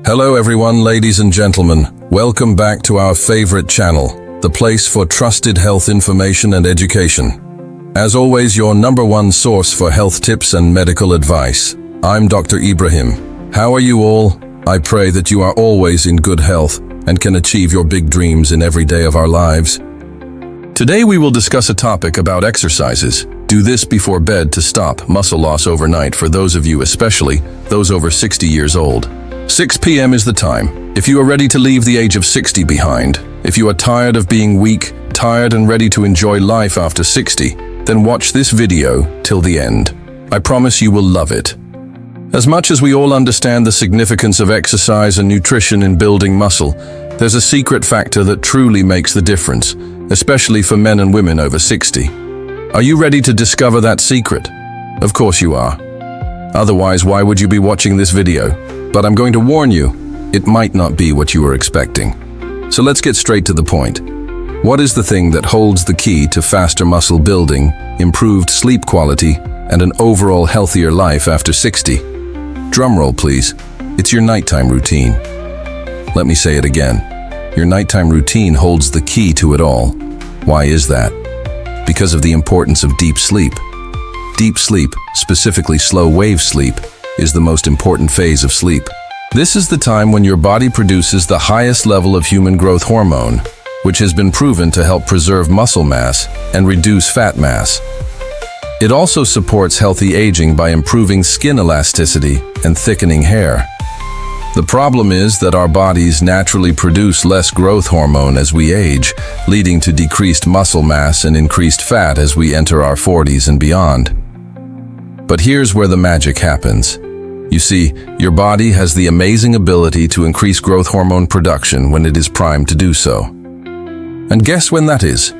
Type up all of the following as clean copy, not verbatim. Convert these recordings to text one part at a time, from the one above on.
Hello everyone, ladies and gentlemen. Welcome back to our favorite channel, the place for trusted health information and education. As always, your number one source for health tips and medical advice. I'm Dr. Ibrahim. How are you all? I pray that you are always in good health and can achieve your big dreams in every day of our lives. Today we will discuss a topic about exercises. Do this before bed to stop muscle loss overnight for those of you, especially those over 60 years old. 6 p.m. is the time. If you are ready to leave the age of 60 behind, if you are tired of being weak, tired and ready to enjoy life after 60, then watch this video till the end. I promise you will love it. As much as we all understand the significance of exercise and nutrition in building muscle, there's a secret factor that truly makes the difference, especially for men and women over 60. Are you ready to discover that secret? Of course you are. Otherwise, why would you be watching this video? But I'm going to warn you, it might not be what you were expecting. So let's get straight to the point. What is the thing that holds the key to faster muscle building, improved sleep quality, and an overall healthier life after 60? Drumroll, please. It's your nighttime routine. Let me say it again. Your nighttime routine holds the key to it all. Why is that? Because of the importance of deep sleep. Deep sleep, specifically slow wave sleep, is the most important phase of sleep. This is the time when your body produces the highest level of human growth hormone, which has been proven to help preserve muscle mass and reduce fat mass. It also supports healthy aging by improving skin elasticity and thickening hair. The problem is that our bodies naturally produce less growth hormone as we age, leading to decreased muscle mass and increased fat as we enter our 40s and beyond. But here's where the magic happens. You see, your body has the amazing ability to increase growth hormone production when it is primed to do so. And guess when that is?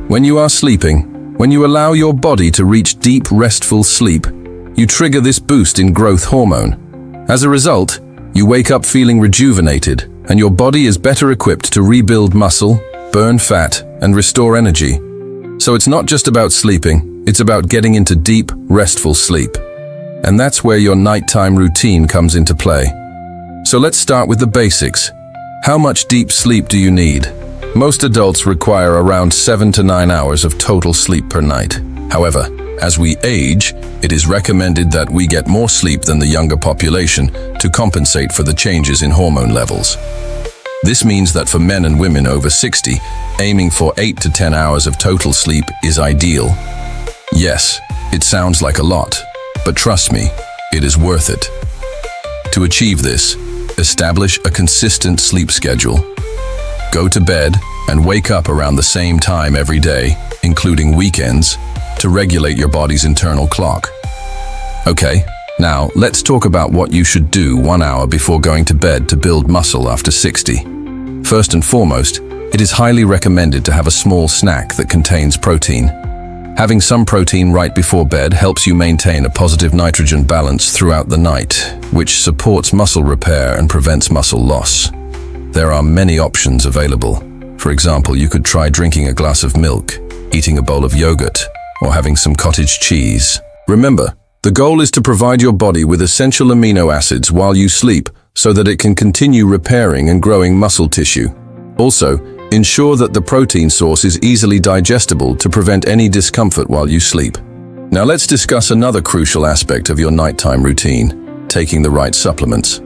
When you are sleeping. When you allow your body to reach deep, restful sleep, you trigger this boost in growth hormone. As a result, you wake up feeling rejuvenated, and your body is better equipped to rebuild muscle, burn fat, and restore energy. So it's not just about sleeping, it's about getting into deep, restful sleep. And that's where your nighttime routine comes into play. So let's start with the basics. How much deep sleep do you need? Most adults require around 7 to 9 hours of total sleep per night. However, as we age, it is recommended that we get more sleep than the younger population to compensate for the changes in hormone levels. This means that for men and women over 60, aiming for 8 to 10 hours of total sleep is ideal. Yes, it sounds like a lot, but trust me, it is worth it. To achieve this, establish a consistent sleep schedule. Go to bed and wake up around the same time every day, including weekends, to regulate your body's internal clock. Okay, now let's talk about what you should do 1 hour before going to bed to build muscle after 60. First and foremost, it is highly recommended to have a small snack that contains protein. Having some protein right before bed helps you maintain a positive nitrogen balance throughout the night, which supports muscle repair and prevents muscle loss. There are many options available. For example, you could try drinking a glass of milk, eating a bowl of yogurt, or having some cottage cheese. Remember, the goal is to provide your body with essential amino acids while you sleep so that it can continue repairing and growing muscle tissue. Also, ensure that the protein source is easily digestible to prevent any discomfort while you sleep. Now let's discuss another crucial aspect of your nighttime routine, taking the right supplements.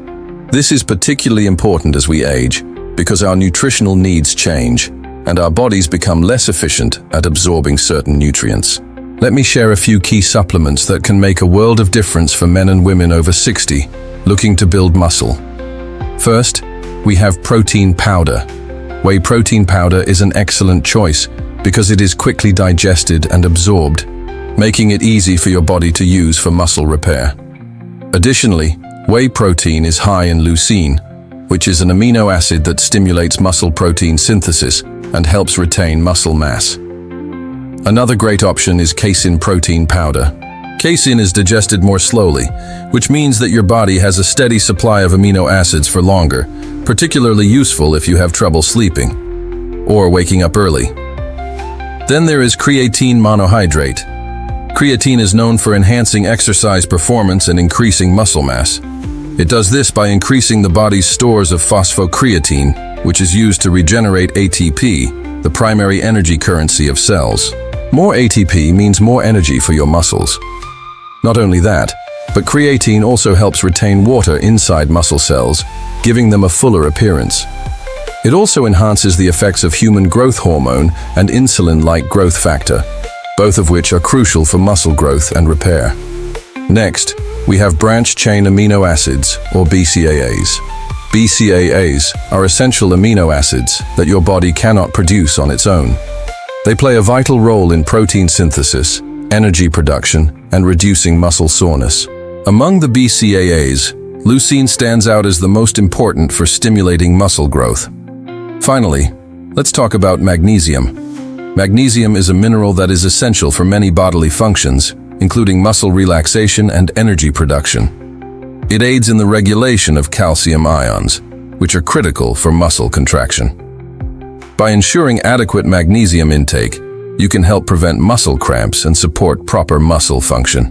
This is particularly important as we age because our nutritional needs change and our bodies become less efficient at absorbing certain nutrients. Let me share a few key supplements that can make a world of difference for men and women over 60 looking to build muscle. First, we have protein powder. Whey protein powder is an excellent choice because it is quickly digested and absorbed, making it easy for your body to use for muscle repair. Additionally, whey protein is high in leucine, which is an amino acid that stimulates muscle protein synthesis and helps retain muscle mass. Another great option is casein protein powder. Casein is digested more slowly, which means that your body has a steady supply of amino acids for longer, particularly useful if you have trouble sleeping or waking up early. Then there is creatine monohydrate. Creatine is known for enhancing exercise performance and increasing muscle mass. It does this by increasing the body's stores of phosphocreatine, which is used to regenerate ATP, the primary energy currency of cells. More ATP means more energy for your muscles. Not only that, but creatine also helps retain water inside muscle cells, giving them a fuller appearance. It also enhances the effects of human growth hormone and insulin-like growth factor, both of which are crucial for muscle growth and repair. Next, we have branched-chain amino acids, or BCAAs. BCAAs are essential amino acids that your body cannot produce on its own. They play a vital role in protein synthesis, energy production, and reducing muscle soreness. Among the BCAAs, leucine stands out as the most important for stimulating muscle growth. Finally, let's talk about magnesium. Magnesium is a mineral that is essential for many bodily functions, including muscle relaxation and energy production. It aids in the regulation of calcium ions, which are critical for muscle contraction. By ensuring adequate magnesium intake, you can help prevent muscle cramps and support proper muscle function.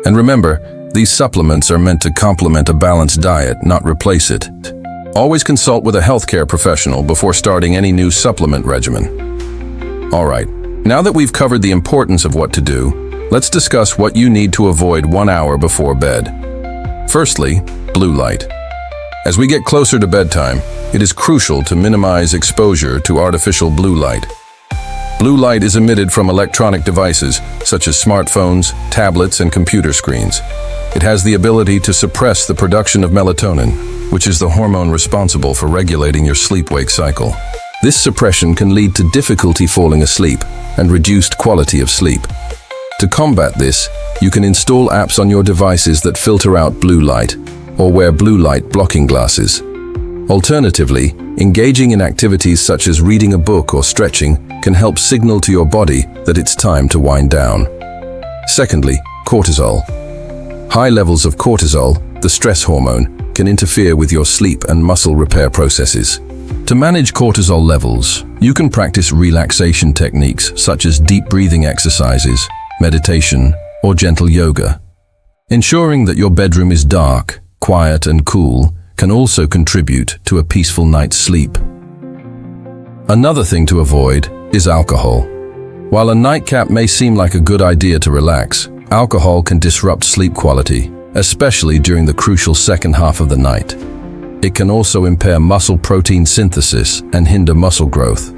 And remember, these supplements are meant to complement a balanced diet, not replace it. Always consult with a healthcare professional before starting any new supplement regimen. All right, now that we've covered the importance of what to do, let's discuss what you need to avoid 1 hour before bed. Firstly, blue light. As we get closer to bedtime, it is crucial to minimize exposure to artificial blue light. Blue light is emitted from electronic devices such as smartphones, tablets, and computer screens. It has the ability to suppress the production of melatonin, which is the hormone responsible for regulating your sleep-wake cycle. This suppression can lead to difficulty falling asleep and reduced quality of sleep. To combat this, you can install apps on your devices that filter out blue light, or wear blue light blocking glasses. Alternatively, engaging in activities such as reading a book or stretching can help signal to your body that it's time to wind down. Secondly, cortisol. High levels of cortisol, the stress hormone, can interfere with your sleep and muscle repair processes. To manage cortisol levels, you can practice relaxation techniques such as deep breathing exercises, meditation, or gentle yoga. Ensuring that your bedroom is dark, quiet, and cool can also contribute to a peaceful night's sleep. Another thing to avoid is alcohol. While a nightcap may seem like a good idea to relax, alcohol can disrupt sleep quality, especially during the crucial second half of the night. It can also impair muscle protein synthesis and hinder muscle growth.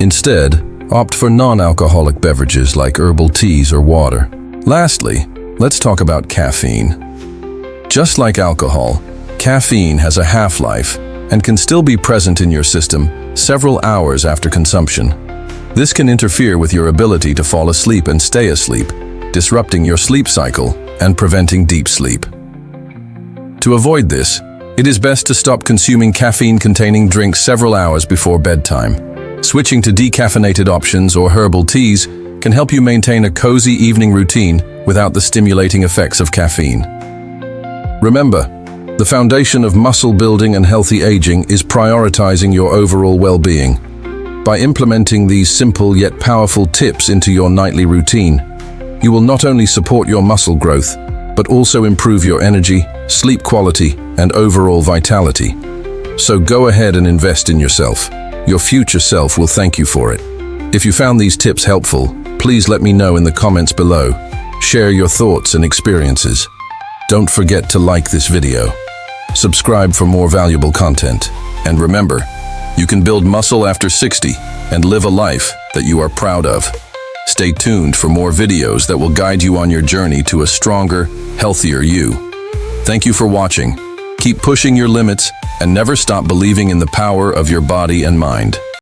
Instead, opt for non-alcoholic beverages like herbal teas or water. Lastly, let's talk about caffeine. Just like alcohol, caffeine has a half-life and can still be present in your system several hours after consumption. This can interfere with your ability to fall asleep and stay asleep, disrupting your sleep cycle and preventing deep sleep. To avoid this, it is best to stop consuming caffeine-containing drinks several hours before bedtime. Switching to decaffeinated options or herbal teas can help you maintain a cozy evening routine without the stimulating effects of caffeine. Remember, the foundation of muscle building and healthy aging is prioritizing your overall well-being. By implementing these simple yet powerful tips into your nightly routine, you will not only support your muscle growth, but also improve your energy, sleep quality, and overall vitality. So go ahead and invest in yourself. Your future self will thank you for it. If you found these tips helpful, please let me know in the comments below. Share your thoughts and experiences. Don't forget to like this video. Subscribe for more valuable content. And remember, you can build muscle after 60 and live a life that you are proud of. Stay tuned for more videos that will guide you on your journey to a stronger, healthier you. Thank you for watching. Keep pushing your limits and never stop believing in the power of your body and mind.